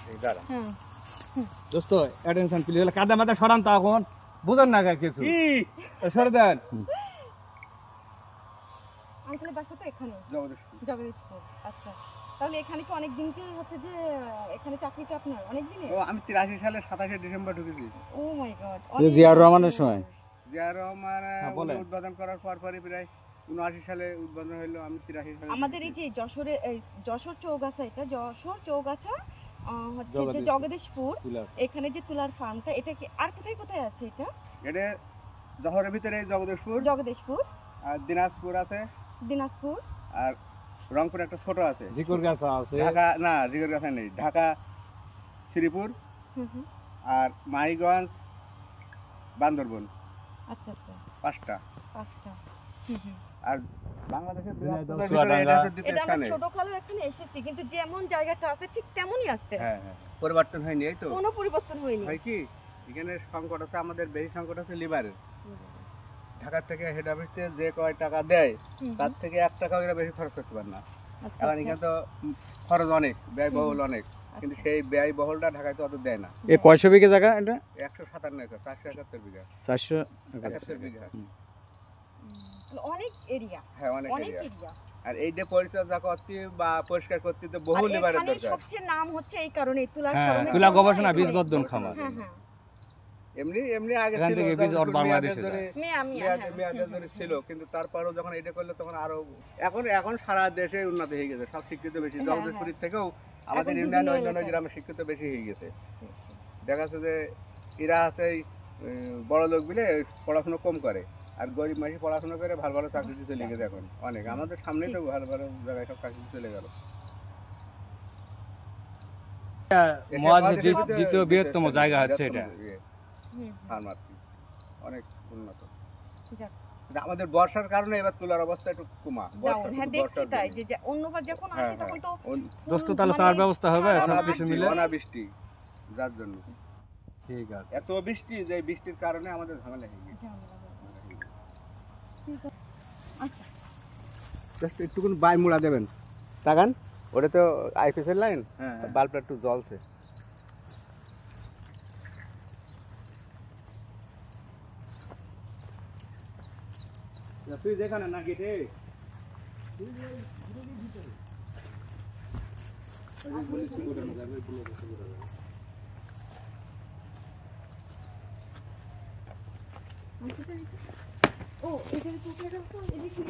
এই দাঁড়া হ্যাঁ দোস্ত অ্যাটেনশন প্লিজ কাদা মাথা সরান তো এখন বুঝেন না কিছু কি সরে দেন আঙ্কেলের বাসা তো এখানে জগদীশপুর জগদীশপুর আচ্ছা তাহলে এখানে কি অনেক দিন কি হচ্ছে যে এখানে চাকরিটা আপনার অনেক দিনে ও আমি 83 সালে 27 ডিসেম্বর ঢুকেছি ও মাই গড জিয়াউর রহমানের সময় জিয়া রহমান বলেন। উদ্বোধন করার পরই প্রায় 79 সালে উদ্বোধন হলো আমি 83 সালে আমাদের এই যে যশোর চৌগাছা এটা যশোর চৌগাছা হচ্ছে যে জগদীশপুর। জগদীশপুর তুলার। এখানে যে তুলার ফার্মটা এটা কি আর কোথায় কোথায় আছে এটা এটা জহরের ভিতরে জগদীশপুর জগদীশপুর আর দিনাজপুর আছে দিনাজপুর আর রংপুর একটা ছোট আছে জিকুর গাছ আছে ঢাকা না জিগর কাছে নেই ঢাকা শ্রীপুর হুম হুম আর মাহিগঞ্জ বান্দরবন আচ্ছা আচ্ছা 5টা পাঁচটা হুম হুম আর বাংলাদেশের ঝিনাইদহ, বৃহত্তম ভিতরে এটা হচ্ছে দ্বিতীয় এটা আমরা স্থানে ছোট কালো এখানে এসেছি কিন্তু যেমন জায়গাটা আছে ঠিক তেমনই আছে হ্যাঁ হ্যাঁ পরিবর্তন হয়নি এই তো কোনো পরিবর্তন হয়নি হয় কি এখানে সংকট আছে আমাদের বেশি সংকট আছে লিভারের ঢাকা থেকে হেড অফিস থেকে যে কয় টাকা দেয় হুম, তার থেকে 1 টাকা ওরা বেশি খরচ করতে পারে না আচ্ছা, এখন আচ্ছা। এখানে তো খরচ অনেক ব্যয়বহুল অনেক কিন্তু সেই ব্যয়বহুলটা ঢাকায় তো অত দেয় না এ কয়শো বিঘা জায়গা এটা 157 একর 471 বিঘা 400 71 বিঘা অনেক এরিয়া হ্যাঁ অনেক অনেক এরিয়া এরিয়া আর এই যে পরিচর্যা করতে বা পরিষ্কার করতে তো বহু আর লিভারের এখানে দরকার সবচেয়ে নাম হচ্ছে এই কারণে তুলার হ্যাঁ ফার্মের তুলা জন্য গবেষণা এখানে- বীজ বর্ধন খামার হ্যাঁ হ্যাঁ এমনি আগে এখান ছিল থেকে বীজ ওর যখন বাংলাদেশে মেয়াদের যায়। ধরে মেয়াদের ধরে ছিল কিন্তু তারপরেও যখন এটা করলো তখন আরো এখন সারা দেশে উন্নতি হয়ে গেছে সব শিক্ষিত বেশি হ্যাঁ, জগদীশপুরের থেকেও আমাদের এখন ইউনিয়ন বিভিন্ন অন্যান্য এলাকায়। গ্রামে শিক্ষিত বেশি হয়ে গেছে দেখা যাচ্ছে যে এরা আছে এই, বড় লোক মিলে পড়াশোনা কম করে আর গরিব মানুষ পড়াশোনা করে ভালো ভালো চাকরিতে চলে গেছে এখন অনেক আমাদের সামনেই তো ভালো ভালো জায়গায় সব চাকরিতে চলে গেল মহাদেশের দ্বিতীয় বৃহত্তম জায়গা হচ্ছে এটা হুম, ফার্মার অনেক উন্নত যাক। কিন্তু আমাদের বর্ষার কারণে এবার তোলার অবস্থা একটু কমা ডাউন হ্যাঁ দেখছি তাই যে অন্যবার যখন আসে হ্যাঁ, তখন তো দোস্ত তাহলে চার ব্যবস্থা হবে সব কিছু মিলে অনাবৃষ্টি যার জন্য ঠিক আছে এত বৃষ্টি যে বৃষ্টির কারণে আমাদের ঝামেলা হয়ে গেছে ঝামেলা হবে। ঠিক আছে। আচ্ছা জাস্ট একটুকুন বাই মুড়া দেবেন তাকান ওটা তো আইপিএস এর লাইন হ্যাঁ বাল্বটা একটু জ্বলছে তুই দেখানে নাকি রে ও এখানে পুকুরে রাখো এদিকে